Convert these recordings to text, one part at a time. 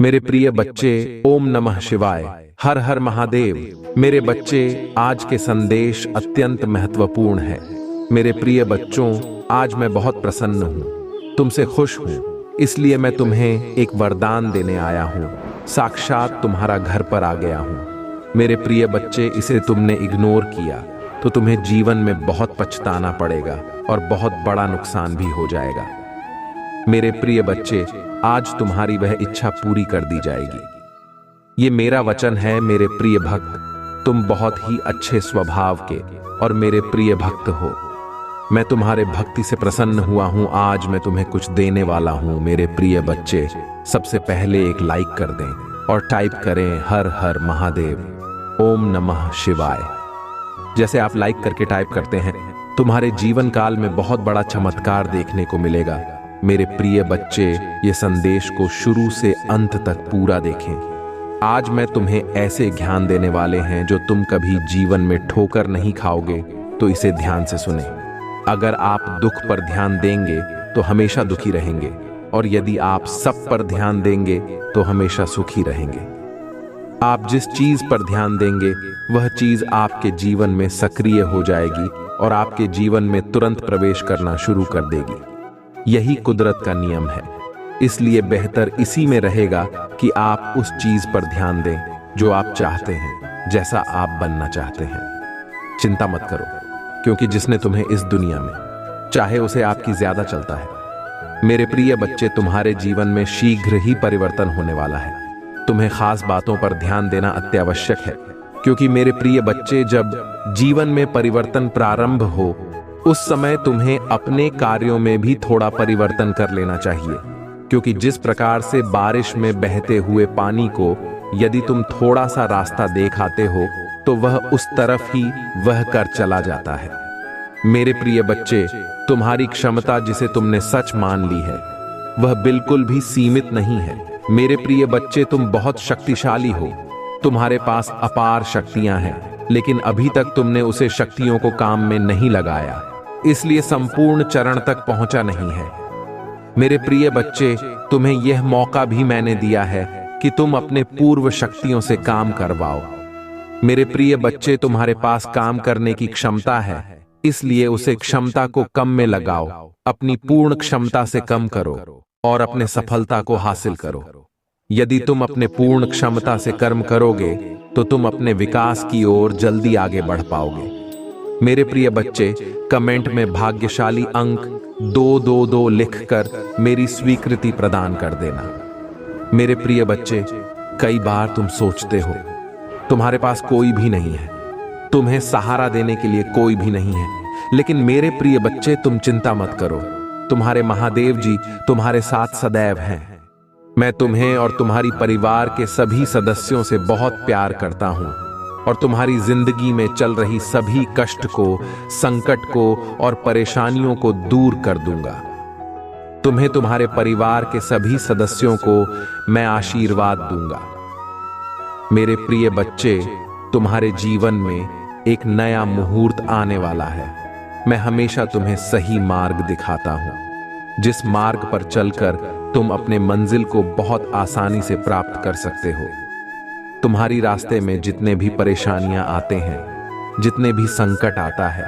मेरे प्रिय बच्चे, ओम नमः शिवाय, हर हर महादेव। मेरे बच्चे, आज के संदेश अत्यंत महत्वपूर्ण है। मेरे प्रिय बच्चों, आज मैं बहुत प्रसन्न हूँ, तुमसे खुश हूँ, इसलिए मैं तुम्हें एक वरदान देने आया हूँ। साक्षात तुम्हारा घर पर आ गया हूँ। मेरे प्रिय बच्चे, इसे तुमने इग्नोर किया तो तुम्हें जीवन में बहुत पछताना पड़ेगा और बहुत बड़ा नुकसान भी हो जाएगा। मेरे प्रिय बच्चे, आज तुम्हारी वह इच्छा पूरी कर दी जाएगी। ये मेरा वचन है मेरे प्रिय भक्त। तुम बहुत ही अच्छे स्वभाव के और मेरे प्रिय भक्त हो। मैं तुम्हारे भक्ति से प्रसन्न हुआ हूं। आज मैं तुम्हें कुछ देने वाला हूं। मेरे प्रिय बच्चे, सबसे पहले एक लाइक कर दें और टाइप करें हर हर महादेव, ओम नमः शिवाय। जैसे आप लाइक करके टाइप करते हैं, तुम्हारे जीवन काल में बहुत बड़ा चमत्कार देखने को मिलेगा। मेरे प्रिय बच्चे, ये संदेश को शुरू से अंत तक पूरा देखें। आज मैं तुम्हें ऐसे ज्ञान देने वाले हैं जो तुम कभी जीवन में ठोकर नहीं खाओगे, तो इसे ध्यान से सुने। अगर आप दुख पर ध्यान देंगे तो हमेशा दुखी रहेंगे, और यदि आप सब पर ध्यान देंगे तो हमेशा सुखी रहेंगे। आप जिस चीज पर ध्यान देंगे वह चीज आपके जीवन में सक्रिय हो जाएगी और आपके जीवन में तुरंत प्रवेश करना शुरू कर देगी। यही कुदरत का नियम है, इसलिए बेहतर इसी में रहेगा कि आप उस चीज पर ध्यान दें जो आप चाहते हैं, जैसा आप बनना चाहते हैं। चिंता मत करो, क्योंकि जिसने तुम्हें इस दुनिया में चाहे उसे आपकी ज्यादा चलता है। मेरे प्रिय बच्चे, तुम्हारे जीवन में शीघ्र ही परिवर्तन होने वाला है। तुम्हें खास बातों पर ध्यान देना अत्यावश्यक है, क्योंकि मेरे प्रिय बच्चे, जब जीवन में परिवर्तन प्रारंभ हो उस समय तुम्हें अपने कार्यों में भी थोड़ा परिवर्तन कर लेना चाहिए। क्योंकि जिस प्रकार से बारिश में बहते हुए पानी को यदि तुम थोड़ा सा रास्ता दिखाते हो तो वह उस तरफ ही बह कर चला जाता है। मेरे प्रिय बच्चे, तुम्हारी क्षमता जिसे तुमने सच मान ली है वह बिल्कुल भी सीमित नहीं है। मेरे प्रिय बच्चे, तुम बहुत शक्तिशाली हो। तुम्हारे पास अपार शक्तियां हैं, लेकिन अभी तक तुमने उसे शक्तियों को काम में नहीं लगाया, इसलिए संपूर्ण चरण तक पहुंचा नहीं है। मेरे प्रिय बच्चे, तुम्हें यह मौका भी मैंने दिया है कि तुम अपने पूर्व शक्तियों से काम करवाओ। मेरे प्रिय बच्चे, तुम्हारे पास काम करने की क्षमता है, इसलिए उसे क्षमता को कम में लगाओ। अपनी पूर्ण क्षमता से कम करो और अपने सफलता को हासिल करो। यदि तुम अपने पूर्ण क्षमता से कर्म करोगे तो तुम अपने विकास की ओर जल्दी आगे बढ़ पाओगे। मेरे प्रिय बच्चे, कमेंट में भाग्यशाली अंक 222 लिखकर मेरी स्वीकृति प्रदान कर देना। मेरे प्रिय बच्चे, कई बार तुम सोचते हो तुम्हारे पास कोई भी नहीं है, तुम्हें सहारा देने के लिए कोई भी नहीं है, लेकिन मेरे प्रिय बच्चे, तुम चिंता मत करो। तुम्हारे महादेव जी तुम्हारे साथ सदैव हैं। मैं तुम्हें और तुम्हारी परिवार के सभी सदस्यों से बहुत प्यार करता हूं और तुम्हारी जिंदगी में चल रही सभी कष्ट को, संकट को और परेशानियों को दूर कर दूंगा। तुम्हें, तुम्हारे परिवार के सभी सदस्यों को मैं आशीर्वाद दूंगा। मेरे प्रिय बच्चे, तुम्हारे जीवन में एक नया मुहूर्त आने वाला है। मैं हमेशा तुम्हें सही मार्ग दिखाता हूं, जिस मार्ग पर चलकर तुम अपने मंजिल को बहुत आसानी से प्राप्त कर सकते हो। तुम्हारी रास्ते में जितने भी परेशानियां आते हैं, जितने भी संकट आता है,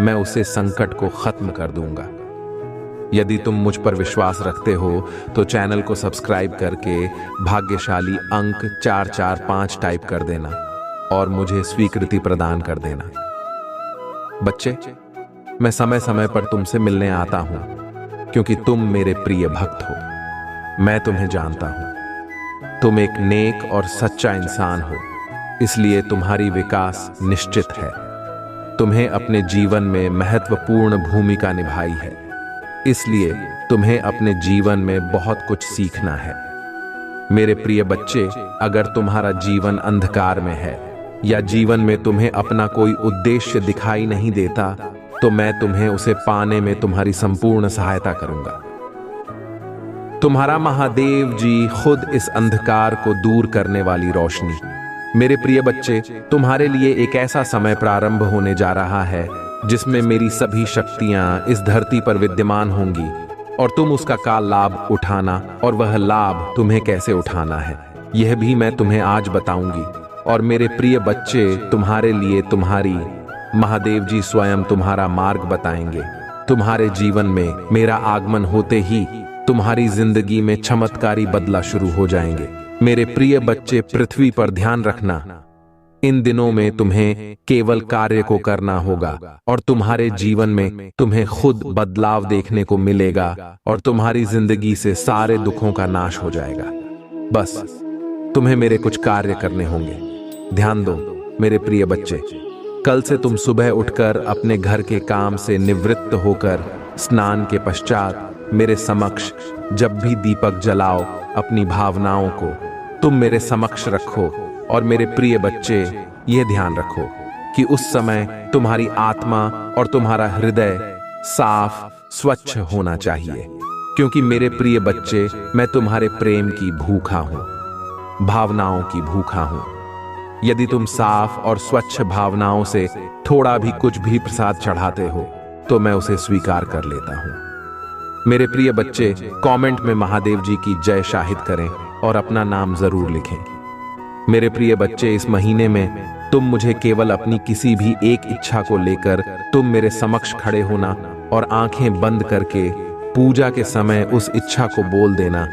मैं उसे संकट को खत्म कर दूंगा। यदि तुम मुझ पर विश्वास रखते हो तो चैनल को सब्सक्राइब करके भाग्यशाली अंक 445 टाइप कर देना और मुझे स्वीकृति प्रदान कर देना। बच्चे, मैं समय समय पर तुमसे मिलने आता हूं, क्योंकि तुम मेरे प्रिय भक्त हो। मैं तुम्हें जानता हूं, तुम एक नेक और सच्चा इंसान हो, इसलिए तुम्हारी विकास निश्चित है। तुम्हें अपने जीवन में महत्वपूर्ण भूमिका निभाई है, इसलिए तुम्हें अपने जीवन में बहुत कुछ सीखना है। मेरे प्रिय बच्चे, अगर तुम्हारा जीवन अंधकार में है या जीवन में तुम्हें अपना कोई उद्देश्य दिखाई नहीं देता, तो मैं तुम्हें उसे पाने में तुम्हारी संपूर्ण सहायता करूंगा। तुम्हारा महादेव जी खुद इस अंधकार को दूर करने वाली रोशनी। मेरे प्रिय बच्चे, तुम्हारे लिए एक ऐसा समय प्रारंभ होने जा रहा है जिसमें मेरी सभी शक्तियां इस धरती पर विद्यमान होंगी। और तुम उसका का लाभ उठाना और वह लाभ तुम्हें कैसे उठाना है यह भी मैं तुम्हें आज बताऊंगी। और मेरे प्रिय बच्चे, तुम्हारे लिए तुम्हारी महादेव जी स्वयं तुम्हारा मार्ग बताएंगे। तुम्हारे जीवन में मेरा आगमन होते ही तुम्हारी जिंदगी में चमत्कारी बदला शुरू हो जाएंगे। मेरे प्रिय बच्चे, पृथ्वी पर ध्यान रखना, इन दिनों में तुम्हें केवल कार्य को करना होगा और तुम्हारे जीवन में तुम्हें खुद बदलाव देखने को मिलेगा और तुम्हारी जिंदगी से सारे दुखों का नाश हो जाएगा। बस तुम्हें मेरे कुछ कार्य करने होंगे। ध्यान दो मेरे प्रिय बच्चे, कल से तुम सुबह उठकर अपने घर के काम से निवृत्त होकर स्नान के पश्चात मेरे समक्ष जब भी दीपक जलाओ, अपनी भावनाओं को तुम मेरे समक्ष रखो। और मेरे प्रिय बच्चे, यह ध्यान रखो कि उस समय तुम्हारी आत्मा और तुम्हारा हृदय साफ स्वच्छ होना चाहिए, क्योंकि मेरे प्रिय बच्चे, मैं तुम्हारे प्रेम की भूखा हूं, भावनाओं की भूखा हूं। यदि तुम साफ और स्वच्छ भावनाओं से थोड़ा भी कुछ भी प्रसाद चढ़ाते हो तो मैं उसे स्वीकार कर लेता हूं। मेरे प्रिय बच्चे, कमेंट में महादेव जी की जय शाहिद करें और अपना नाम जरूर लिखें। मेरे प्रिय बच्चे, इस महीने में तुम मुझे केवल अपनी किसी भी एक इच्छा को लेकर तुम मेरे समक्ष खड़े होना और आंखें बंद करके पूजा के समय उस इच्छा को बोल देना।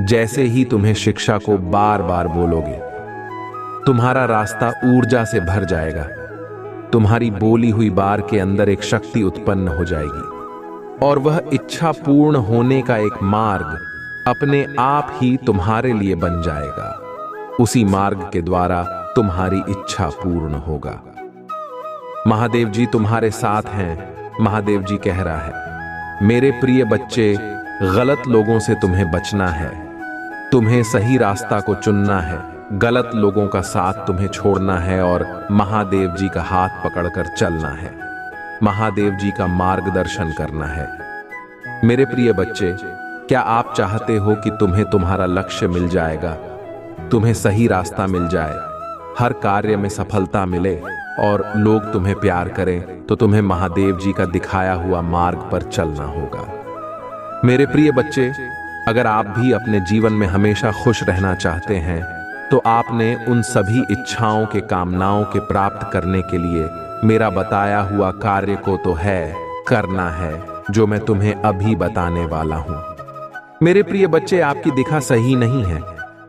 जैसे ही तुम्हें शिक्षा को बार बार बोलोगे, तुम्हारा रास्ता ऊर्जा से भर जाएगा। तुम्हारी बोली हुई बार के अंदर एक शक्ति उत्पन्न हो जाएगी और वह इच्छा पूर्ण होने का एक मार्ग अपने आप ही तुम्हारे लिए बन जाएगा। उसी मार्ग के द्वारा तुम्हारी इच्छा पूर्ण होगा। महादेव जी तुम्हारे साथ हैं। महादेव जी कह रहा है, मेरे प्रिय बच्चे, गलत लोगों से तुम्हें बचना है, तुम्हें सही रास्ता को चुनना है, गलत लोगों का साथ तुम्हें छोड़ना है और महादेव जी का हाथ पकड़कर चलना है, महादेव जी का मार्गदर्शन करना है। मेरे प्रिय बच्चे, क्या आप चाहते हो कि तुम्हें तुम्हारा लक्ष्य मिल जाएगा, तुम्हें सही रास्ता मिल जाए, हर कार्य में सफलता मिले और लोग तुम्हें प्यार करें, तो तुम्हें महादेव जी का दिखाया हुआ मार्ग पर चलना होगा। मेरे प्रिय बच्चे, अगर आप भी अपने जीवन में हमेशा खुश रहना चाहते हैं तो आपने उन सभी इच्छाओं के कामनाओं के प्राप्त करने के लिए मेरा बताया हुआ कार्य को तो करना है, जो मैं तुम्हें अभी बताने वाला हूं। मेरे प्रिय बच्चे, आपकी दिशा सही नहीं है।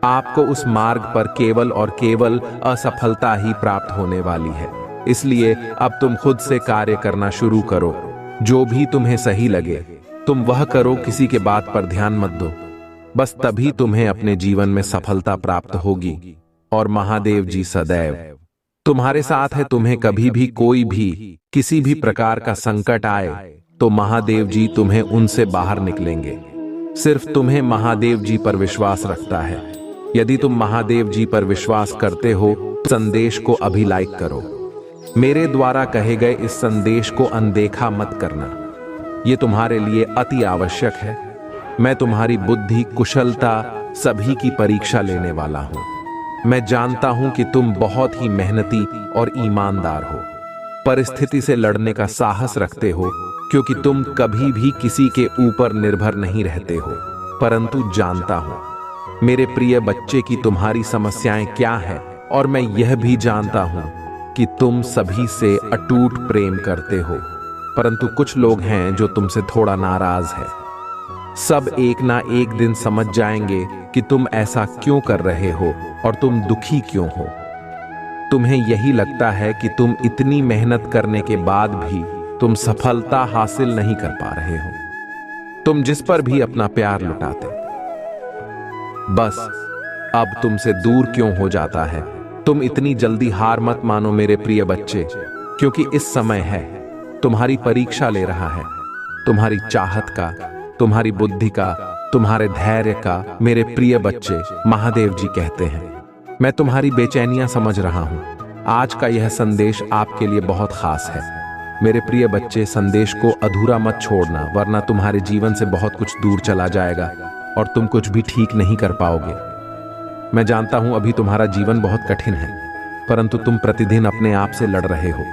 आपको उस मार्ग पर केवल और केवल असफलता ही प्राप्त होने वाली है। इसलिए अब तुम खुद से कार्य करना शुरू करो। जो भी तुम्हें सही लगे तुम वह करो, किसी के बात पर ध्यान मत दो। बस तभी तुम्हें अपने जीवन में सफलता प्राप्त होगी और महादेव जी सदैव तुम्हारे साथ है। तुम्हें कभी भी कोई भी किसी भी प्रकार का संकट आए तो महादेव जी तुम्हें उनसे बाहर निकलेंगे। सिर्फ तुम्हें महादेव जी पर विश्वास रखता है। यदि तुम महादेव जी पर विश्वास करते हो, संदेश को अभी लाइक करो। मेरे द्वारा कहे गए इस संदेश को अनदेखा मत करना, यह तुम्हारे लिए अति आवश्यक है। मैं तुम्हारी बुद्धि, कुशलता सभी की परीक्षा लेने वाला हूं। मैं जानता हूं कि तुम बहुत ही मेहनती और ईमानदार हो, परिस्थिति से लड़ने का साहस रखते हो, क्योंकि तुम कभी भी किसी के ऊपर निर्भर नहीं रहते हो। परंतु जानता हूं मेरे प्रिय बच्चे की तुम्हारी समस्याएं क्या हैं, और मैं यह भी जानता हूं कि तुम सभी से अटूट प्रेम करते हो। परंतु कुछ लोग हैं जो तुमसे थोड़ा नाराज है। सब एक ना एक दिन समझ जाएंगे कि तुम ऐसा क्यों कर रहे हो और तुम दुखी क्यों हो। तुम्हें यही लगता है कि तुम इतनी मेहनत करने के बाद भी तुम सफलता हासिल नहीं कर पा रहे हो। तुम जिस पर भी अपना प्यार लुटाते, बस अब तुमसे दूर क्यों हो जाता है। तुम इतनी जल्दी हार मत मानो मेरे प्रिय बच्चे, क्योंकि इस समय है तुम्हारी परीक्षा ले रहा है, तुम्हारी चाहत का, तुम्हारी बुद्धि का, तुम्हारे धैर्य का। मेरे प्रिय बच्चे, महादेव जी कहते हैं, मैं तुम्हारी बेचैनियां समझ रहा हूं। आज का यह संदेश आपके लिए बहुत खास है। मेरे प्रिय बच्चे, संदेश को अधूरा मत छोड़ना, वरना तुम्हारे जीवन से बहुत कुछ दूर चला जाएगा और तुम कुछ भी ठीक नहीं कर पाओगे। मैं जानता हूं अभी तुम्हारा जीवन बहुत कठिन है, परंतु तुम प्रतिदिन अपने आप से लड़ रहे हो।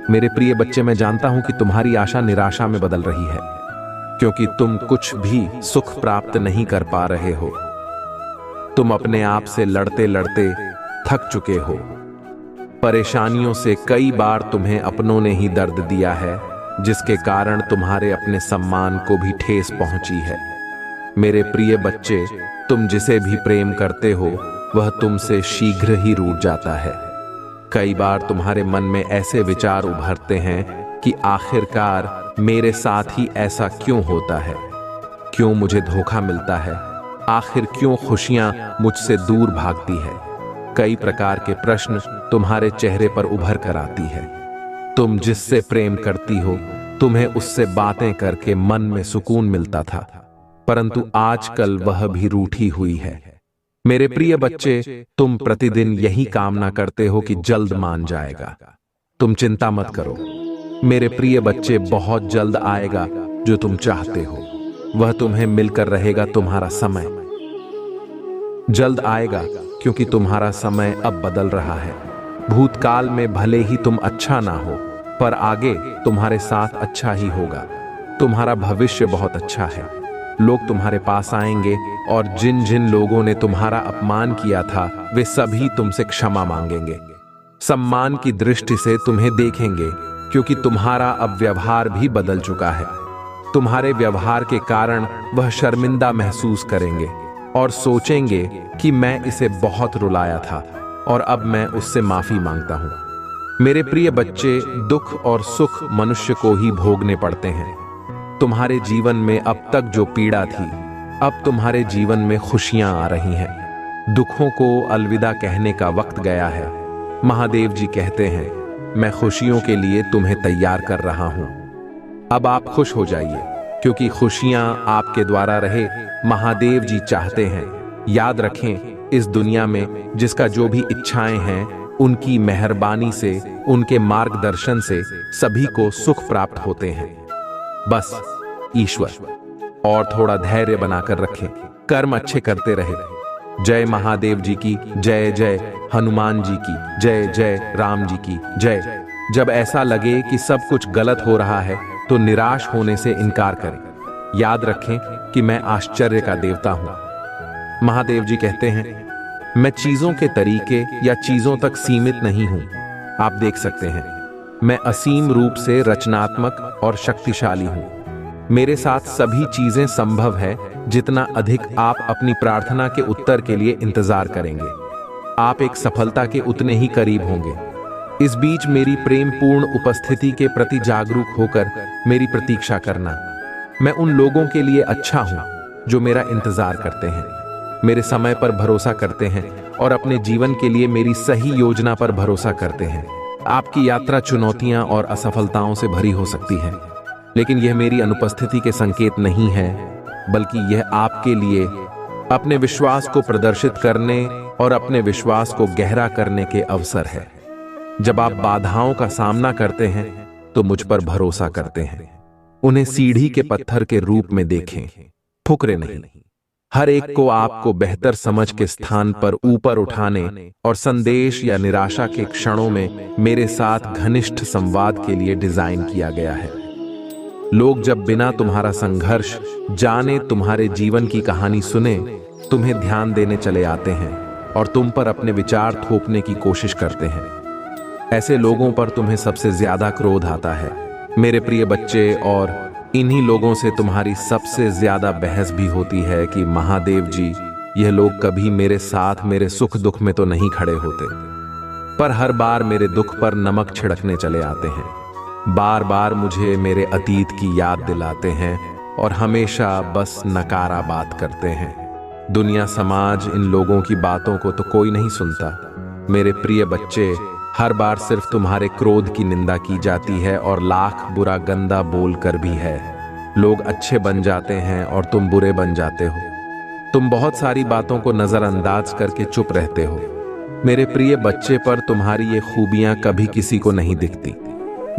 मेरे प्रिय बच्चे, मैं जानता हूं कि तुम्हारी आशा निराशा में बदल रही है। क्योंकि तुम कुछ भी सुख प्राप्त नहीं कर पा रहे हो। तुम अपने आप से लड़ते लड़ते थक चुके हो। परेशानियों से कई बार तुम्हें अपनों ने ही दर्द दिया है, जिसके कारण तुम्हारे अपने सम्मान को भी ठेस पहुंची है। मेरे प्रिय बच्चे, तुम जिसे भी प्रेम करते हो वह तुमसे शीघ्र ही रूठ जाता है। कई बार तुम्हारे मन में ऐसे विचार उभरते हैं कि आखिरकार मेरे साथ ही ऐसा क्यों होता है, क्यों मुझे धोखा मिलता है, आखिर क्यों खुशियां मुझसे दूर भागती है। कई प्रकार के प्रश्न तुम्हारे चेहरे पर उभर कर आती है। तुम जिससे प्रेम करती हो, तुम्हें उससे बातें करके मन में सुकून मिलता था, परंतु आजकल वह भी रूठी हुई है। मेरे प्रिय बच्चे, तुम प्रतिदिन यही कामना करते हो कि जल्द मान जाएगा। तुम चिंता मत करो मेरे प्रिय बच्चे, बहुत जल्द आएगा जो तुम चाहते हो। वह तुम्हें मिलकर रहेगा। तुम्हारा समय जल्द आएगा, क्योंकि तुम्हारा समय अब बदल रहा है। भूतकाल में भले ही तुम अच्छा ना हो, पर आगे तुम्हारे साथ अच्छा ही होगा। तुम्हारा भविष्य बहुत अच्छा है। लोग तुम्हारे पास आएंगे और जिन जिन लोगों ने तुम्हारा अपमान किया था वे सभी तुमसे क्षमा मांगेंगे। सम्मान की दृष्टि से तुम्हें देखेंगे, क्योंकि तुम्हारा अब व्यवहार भी बदल चुका है। तुम्हारे व्यवहार के कारण वह शर्मिंदा महसूस करेंगे और सोचेंगे कि मैं इसे बहुत रुलाया था और अब मैं उससे माफी मांगता हूं। मेरे प्रिय बच्चे, दुख और सुख मनुष्य को ही भोगने पड़ते हैं। तुम्हारे जीवन में अब तक जो पीड़ा थी, अब तुम्हारे जीवन में खुशियां आ रही हैं। दुखों को अलविदा कहने का वक्त गया है। महादेव जी कहते हैं, मैं खुशियों के लिए तुम्हें तैयार कर रहा हूं। अब आप खुश हो जाइए, क्योंकि खुशियां आपके द्वारा रहे, महादेव जी चाहते हैं। याद रखें, इस दुनिया में जिसका जो भी इच्छाएं हैं, उनकी मेहरबानी से, उनके मार्गदर्शन से सभी को सुख प्राप्त होते हैं। बस ईश्वर और थोड़ा धैर्य बनाकर रखें, कर्म अच्छे करते रहे। जय महादेव जी की जय, जय हनुमान जी की जय, जय राम जी की जय। जब ऐसा लगे कि सब कुछ गलत हो रहा है, तो निराश होने से इनकार करें। याद रखें कि मैं आश्चर्य का देवता हूं। महादेव जी कहते हैं, मैं चीजों के तरीके या चीजों तक सीमित नहीं हूं। आप देख सकते हैं, मैं असीम रूप से रचनात्मक और शक्तिशाली हूं। मेरे साथ सभी चीजें संभव है। जितना अधिक आप अपनी प्रार्थना के उत्तर के लिए इंतजार करेंगे, आप एक सफलता के उतने ही करीब होंगे। इस बीच मेरी प्रेम पूर्ण उपस्थिति के प्रति जागरूक होकर मेरी प्रतीक्षा करना। मैं उन लोगों के लिए अच्छा हूं जो मेरा इंतजार करते हैं, मेरे समय पर भरोसा करते हैं और अपने जीवन के लिए मेरी सही योजना पर भरोसा करते हैं। आपकी यात्रा चुनौतियां और असफलताओं से भरी हो सकती है, लेकिन यह मेरी अनुपस्थिति के संकेत नहीं है, बल्कि यह आपके लिए अपने विश्वास को प्रदर्शित करने और अपने विश्वास को गहरा करने के अवसर है। जब आप बाधाओं का सामना करते हैं, तो मुझ पर भरोसा करते हैं। उन्हें सीढ़ी के पत्थर के रूप में देखें, ठुकरे नहीं। हर एक को आपको बेहतर समझ के स्थान पर ऊपर उठाने और संदेश या निराशा के क्षणों में मेरे साथ घनिष्ठ संवाद के लिए डिजाइन किया गया है। लोग जब बिना तुम्हारा संघर्ष जाने तुम्हारे जीवन की कहानी सुने, तुम्हें ध्यान देने चले आते हैं और तुम पर अपने विचार थोपने की कोशिश करते हैं। ऐसे लोगों पर तुम्हें सबसे ज्यादा क्रोध आता है मेरे प्रिय बच्चे, और इन्हीं लोगों से तुम्हारी सबसे ज्यादा बहस भी होती है कि महादेव जी, यह लोग कभी मेरे साथ मेरे सुख दुख में तो नहीं खड़े होते, पर हर बार मेरे दुख पर नमक छिड़कने चले आते हैं। बार बार मुझे मेरे अतीत की याद दिलाते हैं और हमेशा बस नकारा बात करते हैं। दुनिया समाज इन लोगों की बातों को तो कोई नहीं सुनता। मेरे प्रिय बच्चे, हर बार सिर्फ तुम्हारे क्रोध की निंदा की जाती है और लाख बुरा गंदा बोलकर भी है। लोग अच्छे बन जाते हैं और तुम बुरे बन जाते हो। तुम बहुत सारी बातों को नजरअंदाज करके चुप रहते हो। मेरे प्रिय बच्चे, पर तुम्हारी ये खूबियां कभी किसी को नहीं दिखती।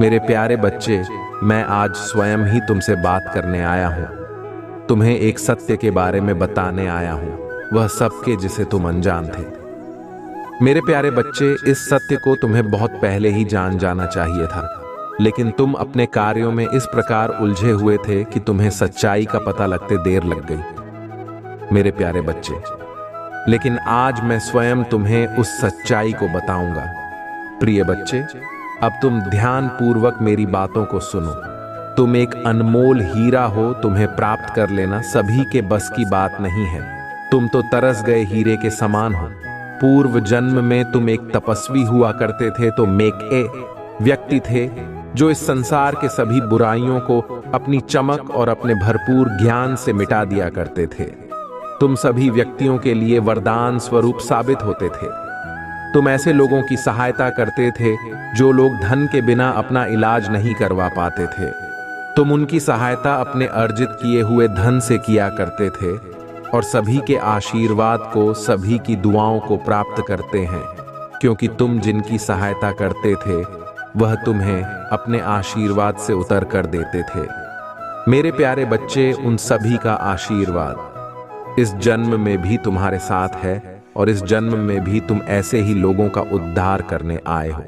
मेरे प्यारे बच्चे, मैं आज स्वयं ही तुमसे बात करने आया हूं। तुम्हें एक सत्य के बारे में बताने आया हूं, वह सबके जिसे तुम अनजान थे। मेरे प्यारे बच्चे, इस सत्य को तुम्हें बहुत पहले ही जान जाना चाहिए था, लेकिन तुम अपने कार्यों में इस प्रकार उलझे हुए थे कि तुम्हें सच्चाई का पता लगते देर लग गई। मेरे प्यारे बच्चे, लेकिन आज मैं स्वयं तुम्हें उस सच्चाई को बताऊंगा। प्रिय बच्चे, अब तुम ध्यान पूर्वक मेरी बातों को सुनो। तुम एक अनमोल हीरा हो, तुम्हें प्राप्त कर लेना सभी के बस की बात नहीं है। तुम तो तरस गए हीरे के समान हो। पूर्व जन्म में तुम एक तपस्वी हुआ करते थे, तो मेक-ए व्यक्ति थे जो इस संसार के सभी बुराइयों को अपनी चमक और अपने भरपूर ज्ञान से मिटा दिया करते थे। तुम सभी व्यक्तियों के लिए वरदान स्वरूप साबित होते थे। तुम ऐसे लोगों की सहायता करते थे जो लोग धन के बिना अपना इलाज नहीं करवा पाते थे। तुम उनकी सहायता अपने अर्जित किए हुए धन से किया करते थे और सभी के आशीर्वाद को, सभी की दुआओं को प्राप्त करते हैं, क्योंकि तुम जिनकी सहायता करते थे वह तुम्हें अपने आशीर्वाद से उतर कर देते थे। मेरे प्यारे बच्चे, उन सभी का आशीर्वाद इस जन्म में भी तुम्हारे साथ है और इस जन्म में भी तुम ऐसे ही लोगों का उद्धार करने आए हो।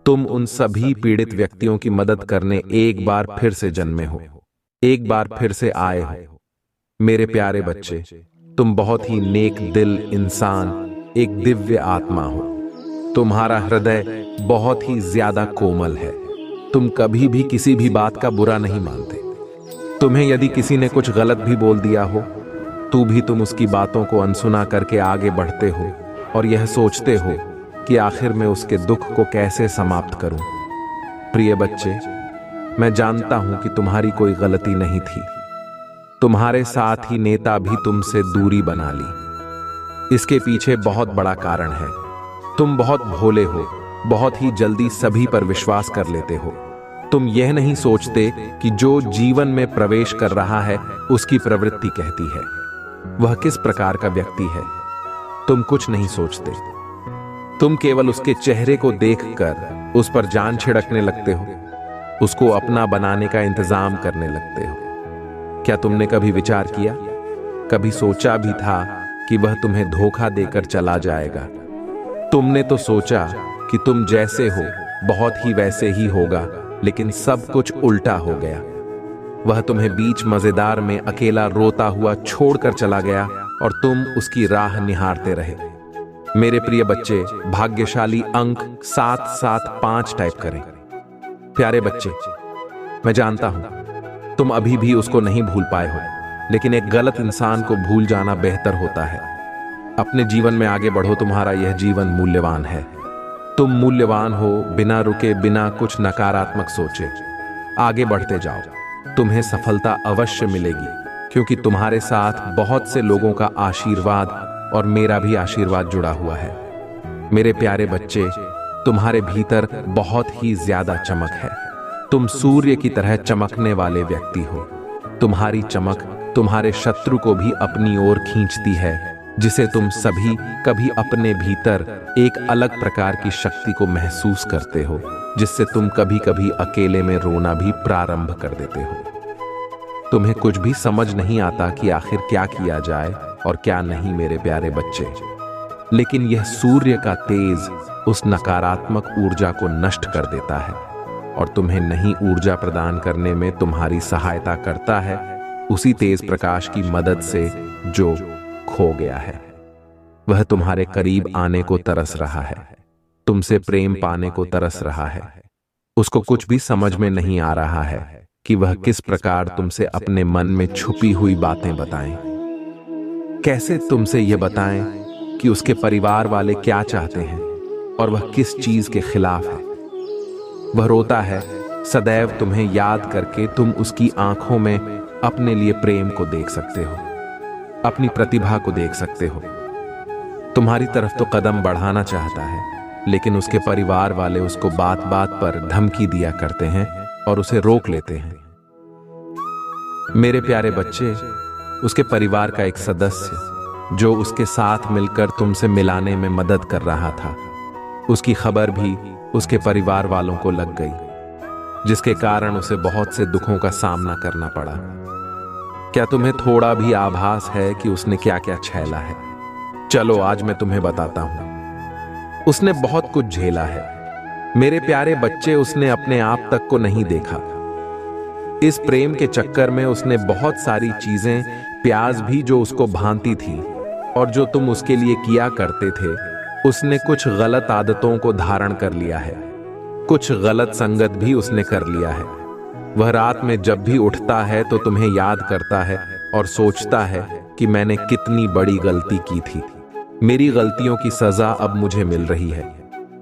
तुम उन सभी पीड़ित व्यक्तियों की मदद करने एक बार फिर से जन्मे हो, एक बार फिर से आए हो। मेरे प्यारे बच्चे, तुम बहुत ही नेक दिल इंसान, एक दिव्य आत्मा हो। तुम्हारा हृदय बहुत ही ज्यादा कोमल है। तुम कभी भी किसी भी बात का बुरा नहीं मानते। तुम्हें यदि किसी ने कुछ गलत भी बोल दिया हो तो भी तुम उसकी बातों को अनसुना करके आगे बढ़ते हो और यह सोचते हो कि आखिर मैं उसके दुख को कैसे समाप्त करूं। प्रिय बच्चे, मैं जानता हूं कि तुम्हारी कोई गलती नहीं थी। तुम्हारे साथ ही नेता भी तुमसे दूरी बना ली। इसके पीछे बहुत बड़ा कारण है। तुम बहुत भोले हो, बहुत ही जल्दी सभी पर विश्वास कर लेते हो। तुम यह नहीं सोचते कि जो जीवन में प्रवेश कर रहा है उसकी प्रवृत्ति कहती है, वह किस प्रकार का व्यक्ति है। तुम कुछ नहीं सोचते। तुम केवल उसके चेहरे को देखकर उस पर जान छिड़कने लगते हो, उसको अपना बनाने का इंतजाम करने लगते हो। क्या तुमने कभी विचार किया, कभी सोचा भी था कि वह तुम्हें धोखा देकर चला जाएगा? तुमने तो सोचा कि तुम जैसे हो बहुत ही वैसे ही होगा, लेकिन सब कुछ उल्टा हो गया। वह तुम्हें बीच मजेदार में अकेला रोता हुआ छोड़कर चला गया और तुम उसकी राह निहारते रहे। मेरे प्रिय बच्चे, भाग्यशाली अंक 775 टाइप करें। प्यारे बच्चे, मैं जानता हूं तुम अभी भी उसको नहीं भूल पाए हो, लेकिन एक गलत इंसान को भूल जाना बेहतर होता है। अपने जीवन में आगे बढ़ो, तुम्हारा यह जीवन मूल्यवान है। तुम मूल्यवान हो, बिना रुके, बिना कुछ नकारात्मक सोचे आगे बढ़ते जाओ। तुम्हें सफलता अवश्य मिलेगी, क्योंकि तुम्हारे साथ बहुत से लोगों का आशीर्वाद और मेरा भी आशीर्वाद जुड़ा हुआ है। मेरे प्यारे बच्चे, तुम्हारे भीतर बहुत ही ज्यादा चमक है। तुम सूर्य की तरह चमकने वाले व्यक्ति हो। तुम्हारी चमक तुम्हारे शत्रु को भी अपनी ओर खींचती है, जिसे तुम सभी कभी अपने भीतर एक अलग प्रकार की शक्ति को महसूस करते हो, जिससे तुम कभी कभी अकेले में रोना भी प्रारंभ कर देते हो। तुम्हें कुछ भी समझ नहीं आता कि आखिर क्या किया जाए और क्या नहीं, मेरे प्यारे बच्चे। लेकिन यह सूर्य का तेज उस नकारात्मक ऊर्जा को नष्ट कर देता है और तुम्हें नई ऊर्जा प्रदान करने में तुम्हारी सहायता करता है, उसी तेज प्रकाश की मदद से जो खो गया है। वह तुम्हारे करीब आने को तरस रहा है, तुमसे प्रेम पाने को तरस रहा है। उसको कुछ भी समझ में नहीं आ रहा है कि वह किस प्रकार तुमसे अपने मन में छुपी हुई बातें बताएं। कैसे तुमसे यह बताएं कि उसके परिवार वाले क्या चाहते हैं और वह किस चीज के खिलाफ है। वह रोता है सदैव तुम्हें याद करके। तुम उसकी आंखों में अपने लिए प्रेम को देख सकते हो, अपनी प्रतिभा को देख सकते हो। तुम्हारी तरफ तो कदम बढ़ाना चाहता है, लेकिन उसके परिवार वाले उसको बात बात पर धमकी दिया करते हैं और उसे रोक लेते हैं। मेरे प्यारे बच्चे, उसके परिवार का एक सदस्य जो उसके साथ मिलकर तुमसे मिलाने में मदद कर रहा था, उसकी खबर भी उसके परिवार वालों को लग गई, जिसके कारण उसे बहुत से दुखों का सामना करना पड़ा। क्या तुम्हें थोड़ा भी आभास है कि उसने क्या क्या झेला है? चलो आज मैं तुम्हें बताता हूं। उसने बहुत कुछ झेला है। मेरे प्यारे बच्चे, उसने अपने आप तक को नहीं देखा। इस प्रेम के चक्कर में उसने बहुत सारी चीजें, प्याज भी जो उसको भांती थी और जो तुम उसके लिए किया करते थे, उसने कुछ गलत आदतों को धारण कर लिया है। कुछ गलत संगत भी उसने कर लिया है। वह रात में जब भी उठता है तो तुम्हें याद करता है और सोचता है कि मैंने कितनी बड़ी गलती की थी। मेरी गलतियों की सजा अब मुझे मिल रही है।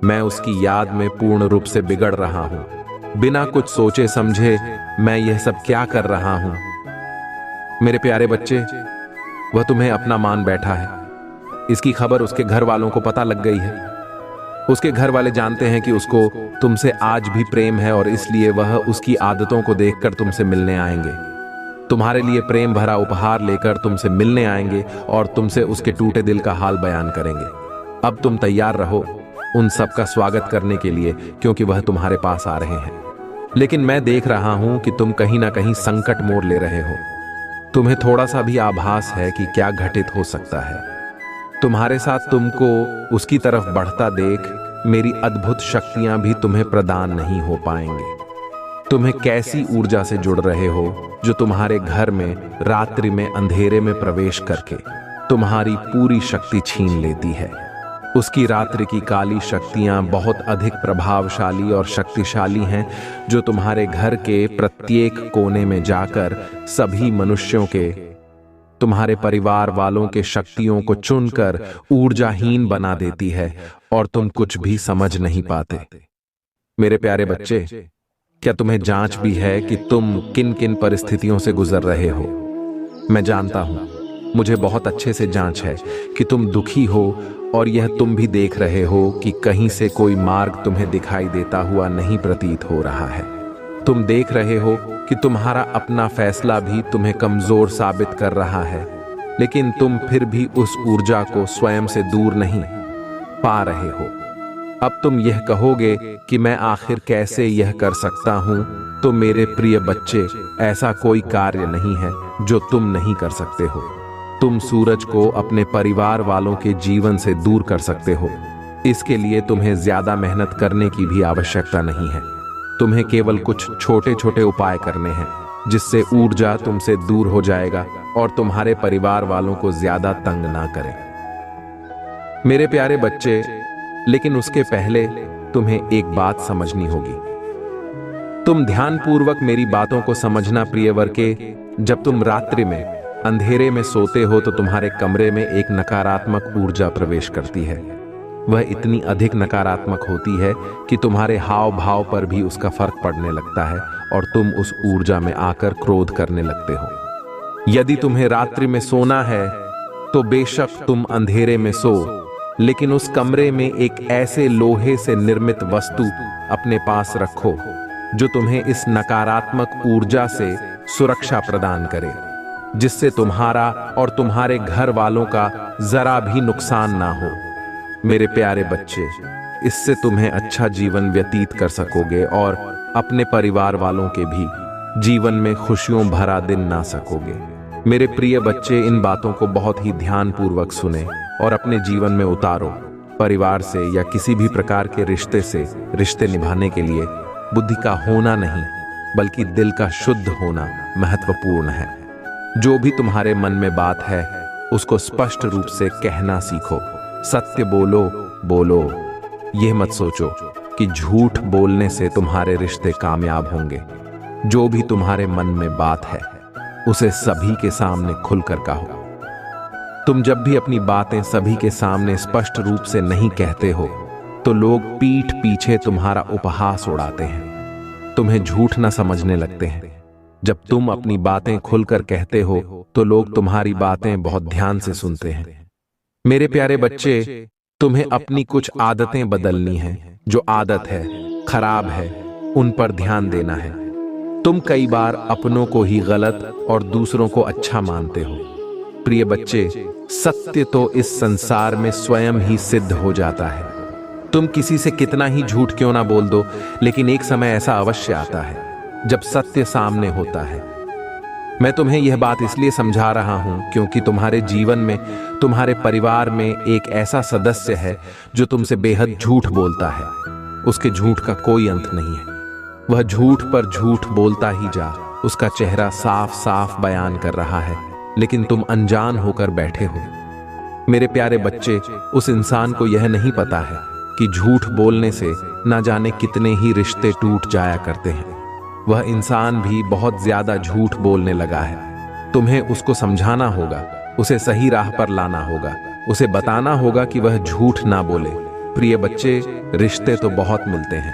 मैं उसकी याद में पूर्ण रूप से बिगड़ रहा हूं। बिना कुछ सोचे समझे मैं यह सब क्या कर रहा हूं। मेरे प्यारे बच्चे, वह तुम्हें अपना मान बैठा है। इसकी खबर उसके घर वालों को पता लग गई है। उसके घर वाले जानते हैं कि उसको तुमसे आज भी प्रेम है और इसलिए वह उसकी आदतों को देखकर तुमसे मिलने आएंगे। तुम्हारे लिए प्रेम भरा उपहार लेकर तुमसे मिलने आएंगे और तुमसे उसके टूटे दिल का हाल बयान करेंगे। अब तुम तैयार रहो उन सब का स्वागत करने के लिए, क्योंकि वह तुम्हारे पास आ रहे हैं। लेकिन मैं देख रहा हूं कि तुम कहीं ना कहीं संकट मोड़ ले रहे हो। तुम्हें थोड़ा सा भी आभास है कि क्या घटित हो सकता है। तुम्हारे साथ तुमको उसकी तरफ बढ़ता देख मेरी अद्भुत शक्तियां भी तुम्हें प्रदान नहीं हो पाएंगे। तुम्हें कैसी ऊर्जा से जुड़ रहे हो जो तुम्हारे घर में रात्रि में अंधेरे में प्रवेश करके तुम्हारी पूरी शक्ति छीन लेती है। उसकी रात्रि की काली शक्तियां बहुत अधिक प्रभावशाली और शक्तिशाली हैं, जो तुम्हारे घर के प्रत्येक कोने में जाकर सभी मनुष्यों के, तुम्हारे परिवार वालों के शक्तियों को चुनकर ऊर्जाहीन बना देती है और तुम कुछ भी समझ नहीं पाते। मेरे प्यारे बच्चे, क्या तुम्हें जांच भी है कि तुम किन किन परिस्थितियों से गुजर रहे हो? मैं जानता हूं, मुझे बहुत अच्छे से जांच है कि तुम दुखी हो और यह तुम भी देख रहे हो कि कहीं से कोई मार्ग तुम्हें दिखाई देता हुआ नहीं प्रतीत हो रहा है। तुम देख रहे हो कि तुम्हारा अपना फैसला भी तुम्हें कमजोर साबित कर रहा है, लेकिन तुम फिर भी उस ऊर्जा को स्वयं से दूर नहीं पा रहे हो। अब तुम यह कहोगे कि मैं आखिर कैसे यह कर सकता हूं? तो मेरे प्रिय बच्चे, ऐसा कोई कार्य नहीं है जो तुम नहीं कर सकते हो। तुम सूरज को अपने परिवार वालों के जीवन से दूर कर सकते हो। इसके लिए तुम्हें ज्यादा मेहनत करने की भी आवश्यकता नहीं है। तुम्हें केवल कुछ छोटे छोटे उपाय करने हैं, जिससे ऊर्जा तुमसे दूर हो जाएगा और तुम्हारे परिवार वालों को ज्यादा तंग ना करे। मेरे प्यारे बच्चे, लेकिन उसके पहले तुम्हें एक बात समझनी होगी। तुम ध्यानपूर्वक मेरी बातों को समझना प्रियवर के। जब तुम रात्रि में अंधेरे में सोते हो तो तुम्हारे कमरे में एक नकारात्मक ऊर्जा प्रवेश करती है। वह इतनी अधिक नकारात्मक होती है कि तुम्हारे हाव भाव पर भी उसका फर्क पड़ने लगता है और तुम उस ऊर्जा में आकर क्रोध करने लगते हो। यदि तुम्हें रात्रि में सोना है तो बेशक तुम अंधेरे में सो, लेकिन उस कमरे में एक ऐसे लोहे से निर्मित वस्तु अपने पास रखो जो तुम्हें इस नकारात्मक ऊर्जा से सुरक्षा प्रदान करे, जिससे तुम्हारा और तुम्हारे घर वालों का जरा भी नुकसान ना हो। मेरे प्यारे बच्चे, इससे तुम्हें अच्छा जीवन व्यतीत कर सकोगे और अपने परिवार वालों के भी जीवन में खुशियों भरा दिन ना सकोगे। मेरे प्रिय बच्चे, इन बातों को बहुत ही ध्यानपूर्वक सुने और अपने जीवन में उतारो। परिवार से या किसी भी प्रकार के रिश्ते से रिश्ते निभाने के लिए बुद्धि का होना नहीं, बल्कि दिल का शुद्ध होना महत्वपूर्ण है। जो भी तुम्हारे मन में बात है उसको स्पष्ट रूप से कहना सीखो। सत्य बोलो। यह मत सोचो कि झूठ बोलने से तुम्हारे रिश्ते कामयाब होंगे। जो भी तुम्हारे मन में बात है उसे सभी के सामने खुलकर कहो। तुम जब भी अपनी बातें सभी के सामने स्पष्ट रूप से नहीं कहते हो तो लोग पीठ पीछे तुम्हारा उपहास उड़ाते हैं, तुम्हें झूठ न समझने लगते हैं। जब तुम अपनी बातें खुलकर कहते हो तो लोग तुम्हारी बातें बहुत ध्यान से सुनते हैं। मेरे प्यारे बच्चे, तुम्हें अपनी कुछ आदतें बदलनी हैं। जो आदत है खराब है उन पर ध्यान देना है। तुम कई बार अपनों को ही गलत और दूसरों को अच्छा मानते हो। प्रिय बच्चे, सत्य तो इस संसार में स्वयं ही सिद्ध हो जाता है। तुम किसी से कितना ही झूठ क्यों ना बोल दो, लेकिन एक समय ऐसा अवश्य आता है जब सत्य सामने होता है। मैं तुम्हें यह बात इसलिए समझा रहा हूं क्योंकि तुम्हारे जीवन में, तुम्हारे परिवार में एक ऐसा सदस्य है जो तुमसे बेहद झूठ बोलता है। उसके झूठ का कोई अंत नहीं है। वह झूठ पर झूठ बोलता ही जा, उसका चेहरा साफ साफ बयान कर रहा है, लेकिन तुम अनजान होकर बैठे हो। मेरे प्यारे बच्चे, उस इंसान को यह नहीं पता है कि झूठ बोलने से न जाने कितने ही रिश्ते टूट जाया करते हैं। वह इंसान भी बहुत ज्यादा झूठ बोलने लगा है। तुम्हें उसको समझाना होगा, उसे सही राह पर लाना होगा, उसे बताना होगा कि वह झूठ ना बोले। प्रिय बच्चे, रिश्ते तो बहुत मिलते हैं,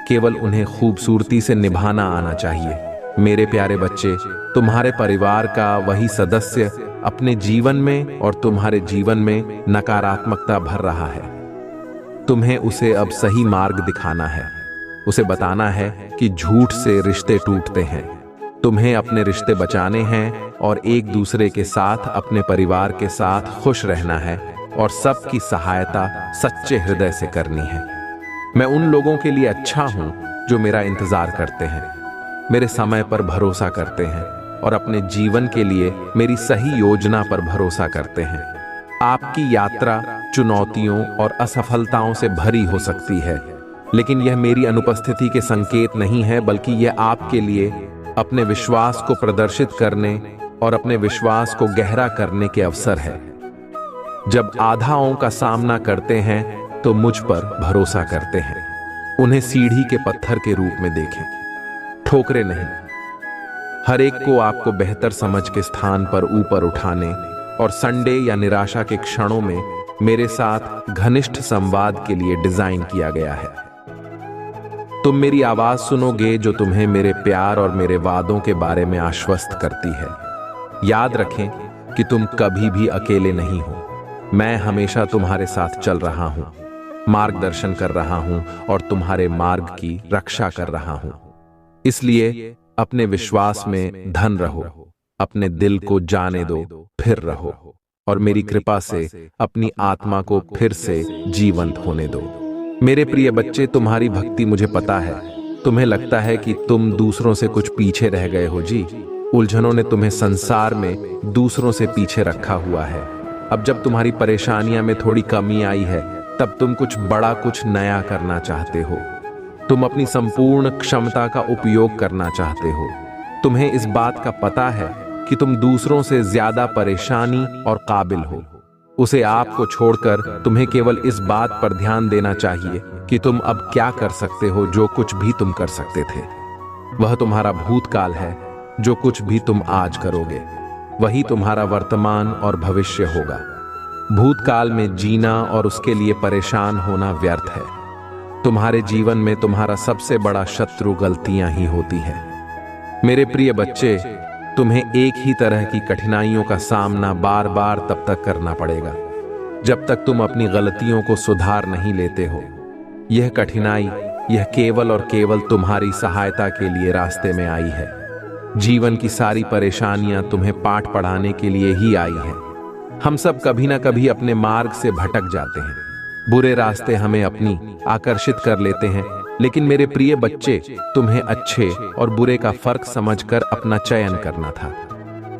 केवल उन्हें खूबसूरती से निभाना आना चाहिए। मेरे प्यारे बच्चे, तुम्हारे परिवार का वही सदस्य अपने जीवन में और तुम्हारे जीवन में नकारात्मकता भर रहा है। तुम्हें उसे अब सही मार्ग दिखाना है, उसे बताना है कि झूठ से रिश्ते टूटते हैं। तुम्हें अपने रिश्ते बचाने हैं और एक दूसरे के साथ, अपने परिवार के साथ खुश रहना है और सबकी सहायता सच्चे हृदय से करनी है। मैं उन लोगों के लिए अच्छा हूं जो मेरा इंतजार करते हैं, मेरे समय पर भरोसा करते हैं और अपने जीवन के लिए मेरी सही योजना पर भरोसा करते हैं। आपकी यात्रा चुनौतियों और असफलताओं से भरी हो सकती है, लेकिन यह मेरी अनुपस्थिति के संकेत नहीं है, बल्कि यह आपके लिए अपने विश्वास को प्रदर्शित करने और अपने विश्वास को गहरा करने के अवसर है। जब बाधाओं का सामना करते हैं तो मुझ पर भरोसा करते हैं, उन्हें सीढ़ी के पत्थर के रूप में देखें, ठोकरे नहीं। हर एक को आपको बेहतर समझ के स्थान पर ऊपर उठाने और संडे या निराशा के क्षणों में मेरे साथ घनिष्ठ संवाद के लिए डिजाइन किया गया है। तुम मेरी आवाज सुनोगे जो तुम्हें मेरे प्यार और मेरे वादों के बारे में आश्वस्त करती है। याद रखें कि तुम कभी भी अकेले नहीं हो। मैं हमेशा तुम्हारे साथ चल रहा हूं, मार्गदर्शन कर रहा हूं और तुम्हारे मार्ग की रक्षा कर रहा हूं। इसलिए अपने विश्वास में धन रहो, अपने दिल को जाने दो, फिर रहो और मेरी कृपा से अपनी आत्मा को फिर से जीवंत होने दो। मेरे प्रिय बच्चे, तुम्हारी भक्ति मुझे पता है। तुम्हें लगता है कि तुम दूसरों से कुछ पीछे रह गए हो जी। उलझनों ने तुम्हें संसार में दूसरों से पीछे रखा हुआ है। अब जब तुम्हारी परेशानियां में थोड़ी कमी आई है, तब तुम कुछ बड़ा, कुछ नया करना चाहते हो। तुम अपनी संपूर्ण क्षमता का उपयोग करना चाहते हो। तुम्हें इस बात का पता है कि तुम दूसरों से ज्यादा परेशानी और काबिल हो। उसे आपको छोड़कर तुम्हें केवल इस बात पर ध्यान देना चाहिए कि तुम अब क्या कर सकते हो, जो कुछ भी तुम कर सकते थे। वह तुम्हारा भूतकाल है। जो कुछ भी तुम आज करोगे वही तुम्हारा वर्तमान और भविष्य होगा। भूतकाल में जीना और उसके लिए परेशान होना व्यर्थ है। तुम्हारे जीवन में तुम्हारा सबसे बड़ा शत्रु गलतियां ही होती है। मेरे प्रिय बच्चे, तुम्हें एक ही तरह की कठिनाइयों का सामना बार बार तब तक करना पड़ेगा जब तक तुम अपनी गलतियों को सुधार नहीं लेते हो। यह कठिनाई, यह केवल और केवल तुम्हारी सहायता के लिए रास्ते में आई है। जीवन की सारी परेशानियां तुम्हें पाठ पढ़ाने के लिए ही आई हैं। हम सब कभी ना कभी अपने मार्ग से भटक जाते हैं। बुरे रास्ते हमें अपनी आकर्षित कर लेते हैं, लेकिन मेरे प्रिय बच्चे, तुम्हें अच्छे और बुरे का फर्क समझकर अपना चयन करना था।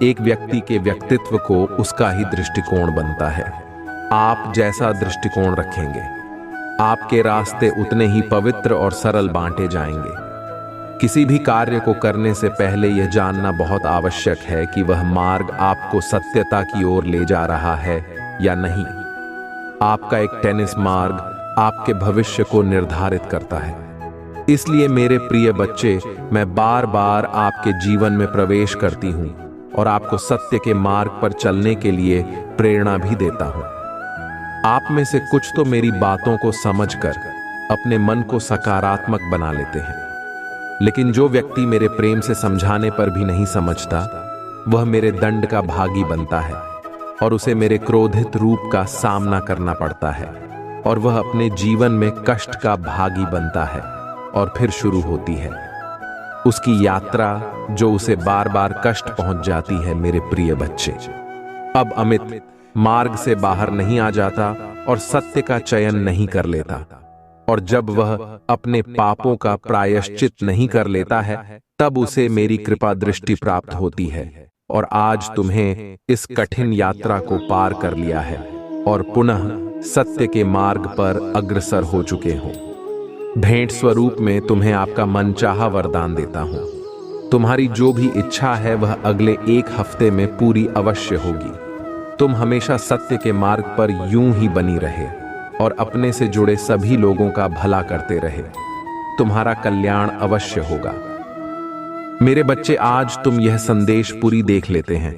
एक व्यक्ति के व्यक्तित्व को उसका ही दृष्टिकोण बनता है। आप जैसा दृष्टिकोण रखेंगे, आपके रास्ते उतने ही पवित्र और सरल बांटे जाएंगे। किसी भी कार्य को करने से पहले यह जानना बहुत आवश्यक है कि वह मार्ग आपको सत्यता की ओर ले जा रहा है या नहीं। आपका एक टेनिस मार्ग आपके भविष्य को निर्धारित करता है। इसलिए मेरे प्रिय बच्चे, मैं बार बार आपके जीवन में प्रवेश करती हूं और आपको सत्य के मार्ग पर चलने के लिए प्रेरणा भी देता हूं। आप में से कुछ तो मेरी बातों को समझकर अपने मन को सकारात्मक बना लेते हैं, लेकिन जो व्यक्ति मेरे प्रेम से समझाने पर भी नहीं समझता, वह मेरे दंड का भागी बनता है और उसे मेरे क्रोधित रूप का सामना करना पड़ता है और वह अपने जीवन में कष्ट का भागी बनता है और फिर शुरू होती है उसकी यात्रा, जो उसे बार बार कष्ट पहुंच जाती है। मेरे प्रिय बच्चे, अब अमित मार्ग से बाहर नहीं आ जाता और सत्य का चयन नहीं कर लेता, और जब वह अपने पापों का प्रायश्चित नहीं कर लेता है, तब उसे मेरी कृपा दृष्टि प्राप्त होती है और आज तुम्हें इस कठिन यात्रा को पार कर लिया है और पुनः सत्य के मार्ग पर अग्रसर हो चुके हो। भेंट स्वरूप में तुम्हें आपका मनचाहा वरदान देता हूं। तुम्हारी जो भी इच्छा है वह अगले 1 हफ्ते में पूरी अवश्य होगी। तुम हमेशा सत्य के मार्ग पर यूं ही बनी रहे और अपने से जुड़े सभी लोगों का भला करते रहे। तुम्हारा कल्याण अवश्य होगा। मेरे बच्चे, आज तुम यह संदेश पूरी देख लेते हैं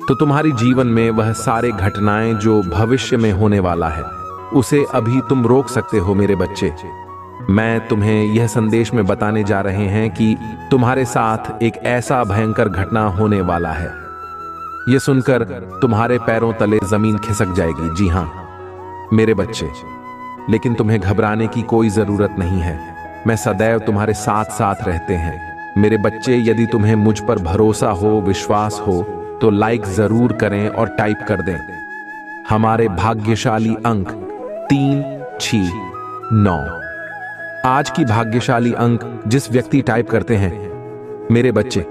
तो तुम्हारी जीवन में वह सारे घटनाएं जो भविष्य में होने वाला है उसे अभी तुम रोक सकते हो। मेरे बच्चे, मैं तुम्हें यह संदेश में बताने जा रहे हैं कि तुम्हारे साथ एक ऐसा भयंकर घटना होने वाला है। यह सुनकर तुम्हारे पैरों तले जमीन खिसक जाएगी। जी हां मेरे बच्चे, लेकिन तुम्हें घबराने की कोई जरूरत नहीं है। मैं सदैव तुम्हारे साथ साथ रहते हैं। मेरे बच्चे, यदि तुम्हें मुझ पर भरोसा हो, विश्वास हो तो लाइक जरूर करें और टाइप कर दें। हमारे भाग्यशाली अंक 3, 6, 9। आज की भाग्यशाली अंक जिस व्यक्ति टाइप करते हैं, मेरे बच्चे,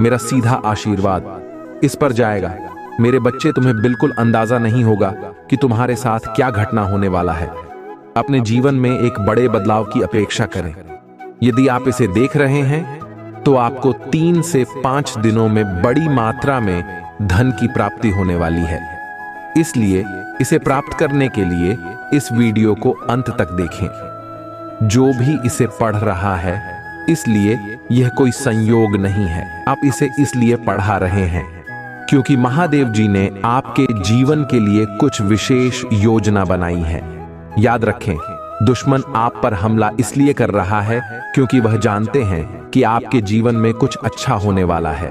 मेरा सीधा आशीर्वाद इस पर जाएगा। मेरे बच्चे, तुम्हें बिल्कुल अंदाजा नहीं होगा कि तुम्हारे साथ क्या घटना होने वाला है। अपने जीवन में एक बड़े बदलाव की अपेक्षा करें। यदि आप इसे देख रहे हैं तो आपको 3 से 5 दिनों में बड़ी मात्रा में धन की प्राप्ति होने वाली है। इसलिए इसे प्राप्त करने के लिए इस वीडियो को अंत तक देखें। जो भी इसे पढ़ रहा है, इसलिए यह कोई संयोग नहीं है। आप इसे इसलिए पढ़ा रहे हैं क्योंकि महादेव जी ने आपके जीवन के लिए कुछ विशेष योजना बनाई है। याद रखें, दुश्मन आप पर हमला इसलिए कर रहा है क्योंकि वह जानते हैं कि आपके जीवन में कुछ अच्छा होने वाला है।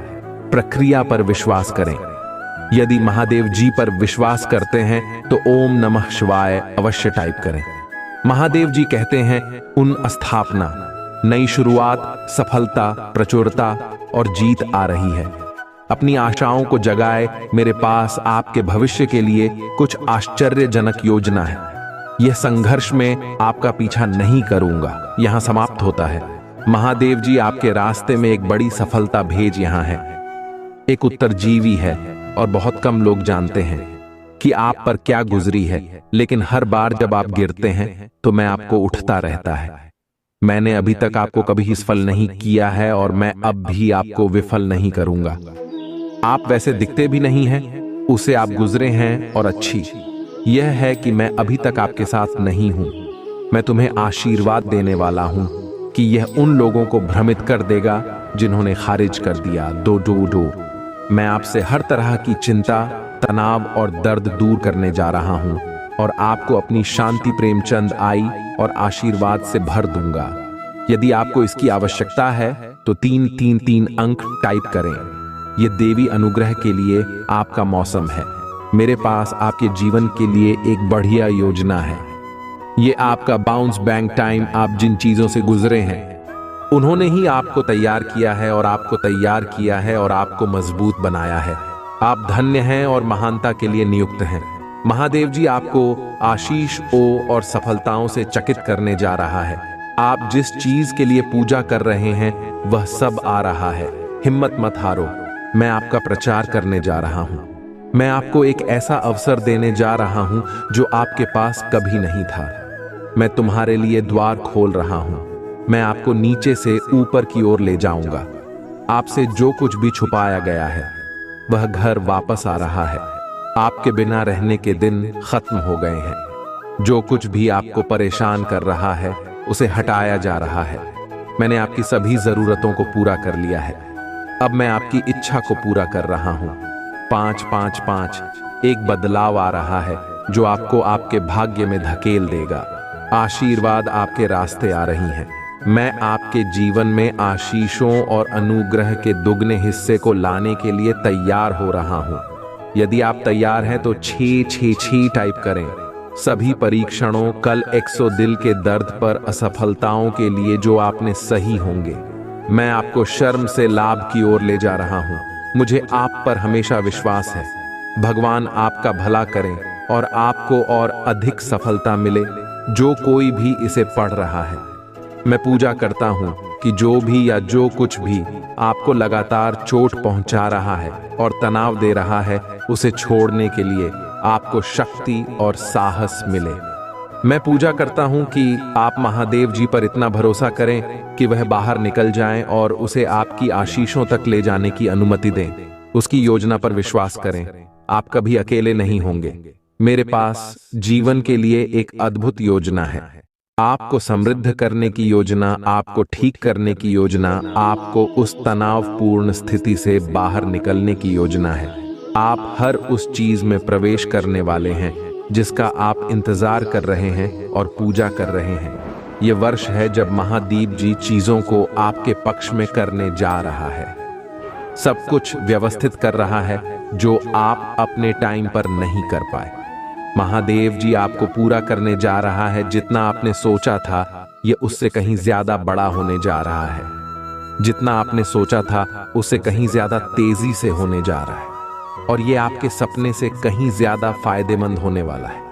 प्रक्रिया पर विश्वास करें। यदि महादेव जी पर विश्वास करते हैं तो ओम नमः शिवाय अवश्य टाइप करें। महादेव जी कहते हैं, उन स्थापना, नई शुरुआत, सफलता, प्रचुरता और जीत आ रही है। अपनी आशाओं को जगाए। मेरे पास आपके भविष्य के लिए कुछ आश्चर्यजनक योजना है। यह संघर्ष में आपका पीछा नहीं करूंगा, यहां समाप्त होता है। महादेव जी आपके रास्ते में एक बड़ी सफलता भेज यहां है। एक उत्तरजीवी है और बहुत कम लोग जानते हैं कि आप पर क्या गुजरी है, लेकिन हर बार जब आप गिरते हैं तो मैं आपको उठता रहता है। मैंने अभी तक आपको कभी सफल नहीं किया है और मैं अब भी आपको विफल नहीं करूंगा। आप वैसे दिखते भी नहीं हैं, उसे आप गुजरे हैं। और अच्छी यह है कि मैं अभी तक आपके साथ नहीं हूं। मैं तुम्हें आशीर्वाद देने वाला हूं कि यह उन लोगों को भ्रमित कर देगा जिन्होंने खारिज कर दिया। दो मैं आपसे हर तरह की चिंता, तनाव और दर्द दूर करने जा रहा हूं और आपको अपनी शांति, प्रेमचंद आई और आशीर्वाद से भर दूंगा। यदि आपको इसकी आवश्यकता है तो 333 अंक टाइप करें। यह देवी अनुग्रह के लिए आपका मौसम है। मेरे पास आपके जीवन के लिए एक बढ़िया योजना है। ये आपका बाउंस बैंक टाइम। आप जिन चीजों से गुजरे हैं उन्होंने ही आपको तैयार किया है और आपको तैयार किया है और आपको मजबूत बनाया है। आप धन्य हैं और महानता के लिए नियुक्त हैं। महादेव जी आपको आशीष और सफलताओं से चकित करने जा रहा है। आप जिस चीज के लिए पूजा कर रहे हैं वह सब आ रहा है। हिम्मत मत हारो। मैं आपका प्रचार करने जा रहा हूं। मैं आपको एक ऐसा अवसर देने जा रहा हूं जो आपके पास कभी नहीं था। मैं तुम्हारे लिए द्वार खोल रहा हूं। मैं आपको नीचे से ऊपर की ओर ले जाऊंगा। आपसे जो कुछ भी छुपाया गया है वह घर वापस आ रहा है। आपके बिना रहने के दिन खत्म हो गए हैं। जो कुछ भी आपको परेशान कर रहा है उसे हटाया जा रहा है। मैंने आपकी सभी जरूरतों को पूरा कर लिया है। अब मैं आपकी इच्छा को पूरा कर रहा हूं। 5 5 5 एक बदलाव आ रहा है जो आपको आपके भाग्य में धकेल देगा। आशीर्वाद आपके रास्ते आ रही हैं। मैं आपके जीवन में आशीषों और अनुग्रह के दुगने हिस्से को लाने के लिए तैयार हो रहा हूं। यदि आप तैयार हैं तो 666 टाइप करें। सभी परीक्षणों, कल 100 दिल के दर्द पर, असफलताओं के लिए जो आपने सही होंगे। मैं आपको शर्म से लाभ की ओर ले जा रहा हूं। मुझे आप पर हमेशा विश्वास है। भगवान आपका भला करें और आपको और अधिक सफलता मिले। जो कोई भी इसे पढ़ रहा है, मैं पूजा करता हूं कि जो भी या जो कुछ भी आपको लगातार चोट पहुंचा रहा है और तनाव दे रहा है, उसे छोड़ने के लिए आपको शक्ति और साहस मिले। मैं पूजा करता हूं कि आप महादेव जी पर इतना भरोसा करें कि वह बाहर निकल जाएं और उसे आपकी आशीषों तक ले जाने की अनुमति दें। उसकी योजना पर विश्वास करें। आप कभी अकेले नहीं होंगे। मेरे पास जीवन के लिए एक अद्भुत योजना है। आपको समृद्ध करने की योजना, आपको ठीक करने की योजना, आपको उस तनावपूर्ण स्थिति से बाहर निकलने की योजना है। आप हर उस चीज में प्रवेश करने वाले हैं जिसका आप इंतजार कर रहे हैं और पूजा कर रहे हैं। यह वर्ष है जब महादेव जी चीजों को आपके पक्ष में करने जा रहा है। सब कुछ व्यवस्थित कर रहा है जो आप अपने टाइम पर नहीं कर पाए। महादेव जी आपको पूरा करने जा रहा है। जितना आपने सोचा था यह उससे कहीं ज्यादा बड़ा होने जा रहा है। जितना आपने सोचा था उससे कहीं ज्यादा तेजी से होने जा रहा है और यह आपके सपने से कहीं ज्यादा फायदेमंद होने वाला है।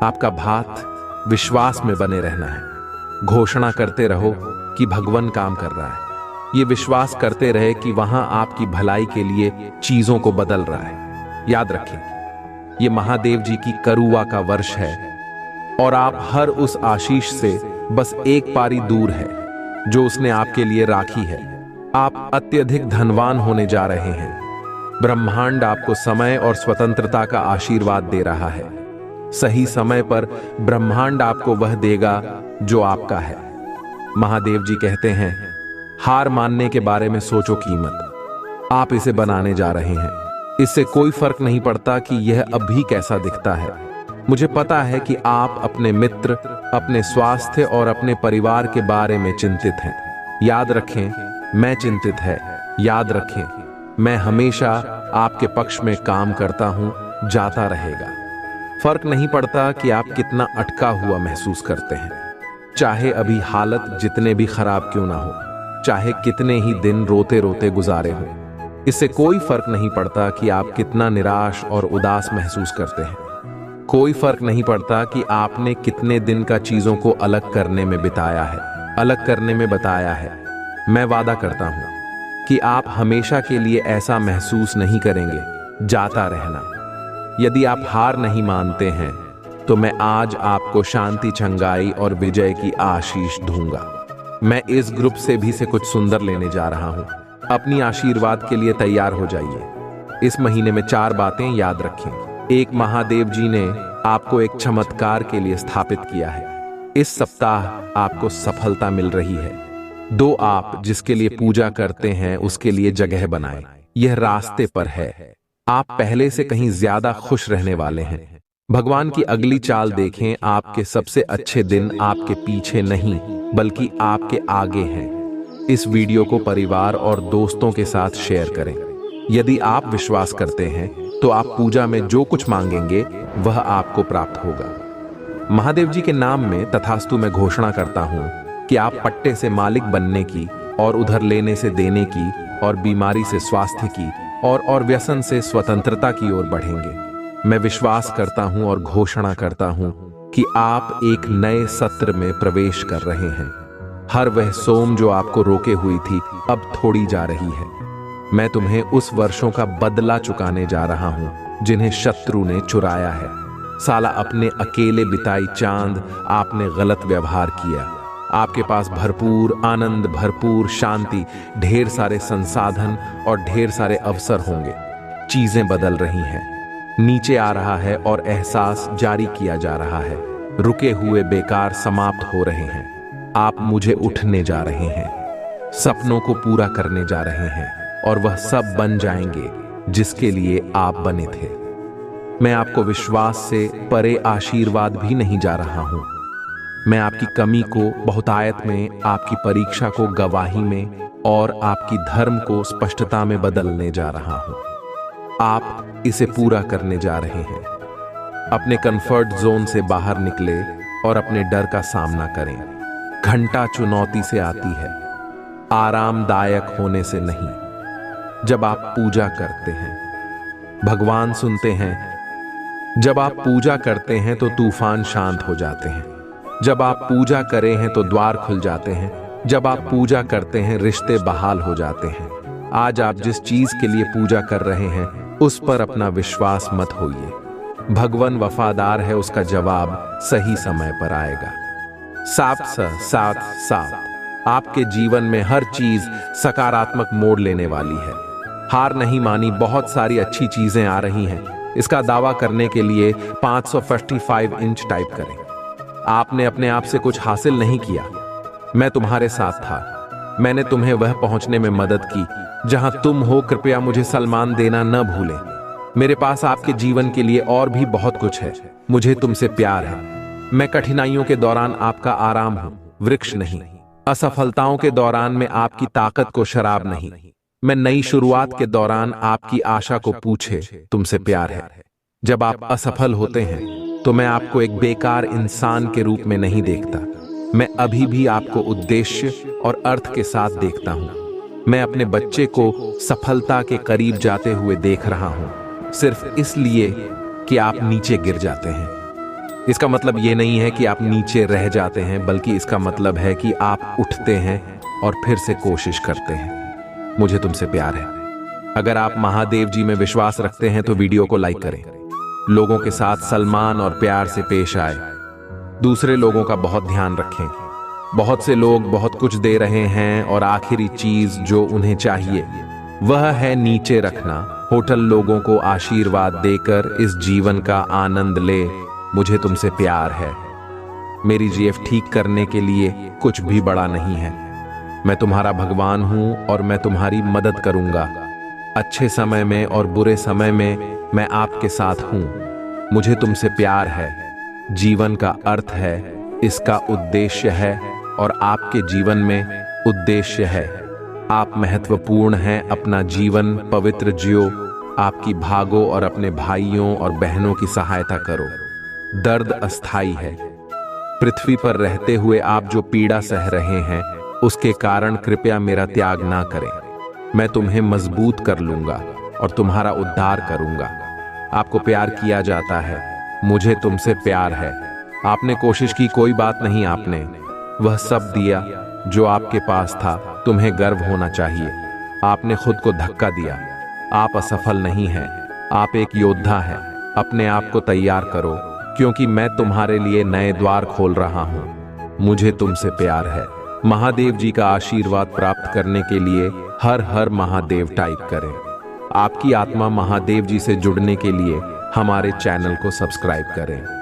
आपका बात विश्वास में बने रहना है। घोषणा करते रहो कि भगवान काम कर रहा है। ये विश्वास करते रहे कि वहां आपकी भलाई के लिए चीजों को बदल रहा है। याद रखें, ये महादेव जी की करुआ का वर्ष है और आप हर उस आशीष से बस एक पारी दूर है जो उसने आपके लिए राखी है। आप अत्यधिक धनवान होने जा रहे हैं। ब्रह्मांड आपको समय और स्वतंत्रता का आशीर्वाद दे रहा है। सही समय पर ब्रह्मांड आपको वह देगा जो आपका है। महादेव जी कहते हैं, हार मानने के बारे में सोचो कीमत। आप इसे बनाने जा रहे हैं। इससे कोई फर्क नहीं पड़ता कि यह अभी कैसा दिखता है। मुझे पता है कि आप अपने मित्र, अपने स्वास्थ्य और अपने परिवार के बारे में चिंतित हैं। याद रखें, मैं चिंतित है। याद रखें, मैं हमेशा आपके पक्ष में काम करता हूं, जाता रहेगा। फर्क नहीं पड़ता कि आप कितना अटका हुआ महसूस करते हैं, चाहे अभी हालत जितने भी खराब क्यों ना हो, चाहे कितने ही दिन रोते रोते गुजारे हों। इससे कोई फर्क नहीं पड़ता कि आप कितना निराश और उदास महसूस करते हैं। कोई फर्क नहीं पड़ता कि आपने कितने दिन का चीजों को अलग करने में बिताया है, अलग करने में बताया है। मैं वादा करता हूं कि आप हमेशा के लिए ऐसा महसूस नहीं करेंगे। जाता रहना। यदि आप हार नहीं मानते हैं तो मैं आज आपको शांति, चंगाई और विजय की आशीष दूंगा। मैं इस ग्रुप से भी से कुछ सुंदर लेने जा रहा हूं। अपनी आशीर्वाद के लिए तैयार हो जाइए। इस महीने में 4 बातें याद रखें। एक, महादेव जी ने आपको एक चमत्कार के लिए स्थापित किया है। इस सप्ताह आपको सफलता मिल रही है। 2, आप जिसके लिए पूजा करते हैं उसके लिए जगह बनाएं। यह रास्ते पर है। आप पहले से कहीं ज्यादा खुश रहने वाले हैं। भगवान की अगली चाल देखें। आपके सबसे अच्छे दिन आपके पीछे नहीं बल्कि आपके आगे हैं। इस वीडियो को परिवार और दोस्तों के साथ शेयर करें। यदि आप विश्वास करते हैं तो आप पूजा में जो कुछ मांगेंगे वह आपको प्राप्त होगा। महादेव जी के नाम में तथास्तु मैं घोषणा करता हूं कि आप पट्टे से मालिक बनने की और उधर लेने से देने की और बीमारी से स्वास्थ्य की और व्यसन से स्वतंत्रता की ओर बढ़ेंगे। मैं विश्वास करता हूं और घोषणा करता हूं कि आप एक नए सत्र में प्रवेश कर रहे हैं। हर वह सोम जो आपको रोके हुई थी अब थोड़ी जा रही है। मैं तुम्हें उस वर्षों का बदला चुकाने जा रहा हूं जिन्हें शत्रु ने चुराया है। साला अपने अकेले बिताई चांद आपने गलत व्यवहार किया। आपके पास भरपूर आनंद, भरपूर शांति, ढेर सारे संसाधन और ढेर सारे अवसर होंगे। चीजें बदल रही हैं। नीचे आ रहा है और एहसास जारी किया जा रहा है। रुके हुए बेकार समाप्त हो रहे हैं। आप मुझे उठने जा रहे हैं, सपनों को पूरा करने जा रहे हैं और वह सब बन जाएंगे जिसके लिए आप बने थे। मैं आपको विश्वास से परे आशीर्वाद भी नहीं जा रहा हूं। मैं आपकी कमी को बहुतायत में, आपकी परीक्षा को गवाही में और आपकी धर्म को स्पष्टता में बदलने जा रहा हूं। आप इसे पूरा करने जा रहे हैं। अपने कंफर्ट जोन से बाहर निकले और अपने डर का सामना करें। घंटा चुनौती से आती है, आरामदायक होने से नहीं। जब आप पूजा करते हैं भगवान सुनते हैं। जब आप पूजा करते हैं तो तूफान शांत हो जाते हैं। जब आप पूजा करें हैं तो द्वार खुल जाते हैं। जब आप पूजा करते हैं रिश्ते बहाल हो जाते हैं। आज आप जिस चीज के लिए पूजा कर रहे हैं उस पर अपना विश्वास मत होइए। भगवान वफादार है, उसका जवाब सही समय पर आएगा। 7 आपके जीवन में हर चीज सकारात्मक मोड़ लेने वाली है। हार नहीं मानी, बहुत सारी अच्छी चीजें आ रही हैं। इसका दावा करने के लिए 555 इंच टाइप करें। आपने अपने आप से कुछ हासिल नहीं किया, मैं तुम्हारे साथ था। मैंने तुम्हें वह पहुंचने में मदद की जहां तुम हो। कृपया मुझे सम्मान देना न भूलें। मेरे पास आपके जीवन के लिए और भी बहुत कुछ है। मुझे तुमसे प्यार है। मैं कठिनाइयों के दौरान आपका आराम हूं, वृक्ष नहीं। असफलताओं के दौरान मैं आपकी ताकत को शराब नहीं। मैं नई शुरुआत के दौरान आपकी आशा को पूछे तुमसे प्यार है। जब आप असफल होते हैं तो मैं आपको एक बेकार इंसान के रूप में नहीं देखता। मैं अभी भी आपको उद्देश्य और अर्थ के साथ देखता हूं। मैं अपने बच्चे को सफलता के करीब जाते हुए देख रहा हूं, सिर्फ इसलिए कि आप नीचे गिर जाते हैं। इसका मतलब यह नहीं है कि आप नीचे रह जाते हैं, बल्कि इसका मतलब है कि आप उठते हैं और फिर से कोशिश करते हैं। मुझे तुमसे प्यार है। अगर आप महादेव जी में विश्वास रखते हैं तो वीडियो को लाइक करें। लोगों के साथ सम्मान और प्यार से पेश आए। दूसरे लोगों का बहुत ध्यान रखें। बहुत से लोग बहुत कुछ दे रहे हैं और आखिरी चीज जो उन्हें चाहिए वह है नीचे रखना। होटल लोगों को आशीर्वाद देकर इस जीवन का आनंद ले। मुझे तुमसे प्यार है। मेरी जीएफ ठीक करने के लिए कुछ भी बड़ा नहीं है। मैं तुम्हारा भगवान हूं और मैं तुम्हारी मदद करूंगा। अच्छे समय में और बुरे समय में मैं आपके साथ हूं। मुझे तुमसे प्यार है। जीवन का अर्थ है, इसका उद्देश्य है और आपके जीवन में उद्देश्य है। आप महत्वपूर्ण हैं। अपना जीवन पवित्र जियो। आपकी भागो और अपने भाइयों और बहनों की सहायता करो। दर्द अस्थाई है। पृथ्वी पर रहते हुए आप जो पीड़ा सह रहे हैं उसके कारण कृपया मेरा त्याग ना करें। मैं तुम्हें मजबूत कर लूंगा और तुम्हारा उद्धार करूंगा। आपको प्यार किया जाता है। मुझे तुमसे प्यार है। आपने कोशिश की, कोई बात नहीं। आपने वह सब दिया जो आपके पास था। तुम्हें गर्व होना चाहिए। आपने खुद को धक्का दिया। आप असफल नहीं हैं। आप एक योद्धा हैं। अपने आप को तैयार करो, क्योंकि मैं तुम्हारे लिए नए द्वार खोल रहा हूं। मुझे तुमसे प्यार है। महादेव जी का आशीर्वाद प्राप्त करने के लिए हर हर महादेव टाइप करें। आपकी आत्मा महादेव जी से जुड़ने के लिए हमारे चैनल को सब्सक्राइब करें।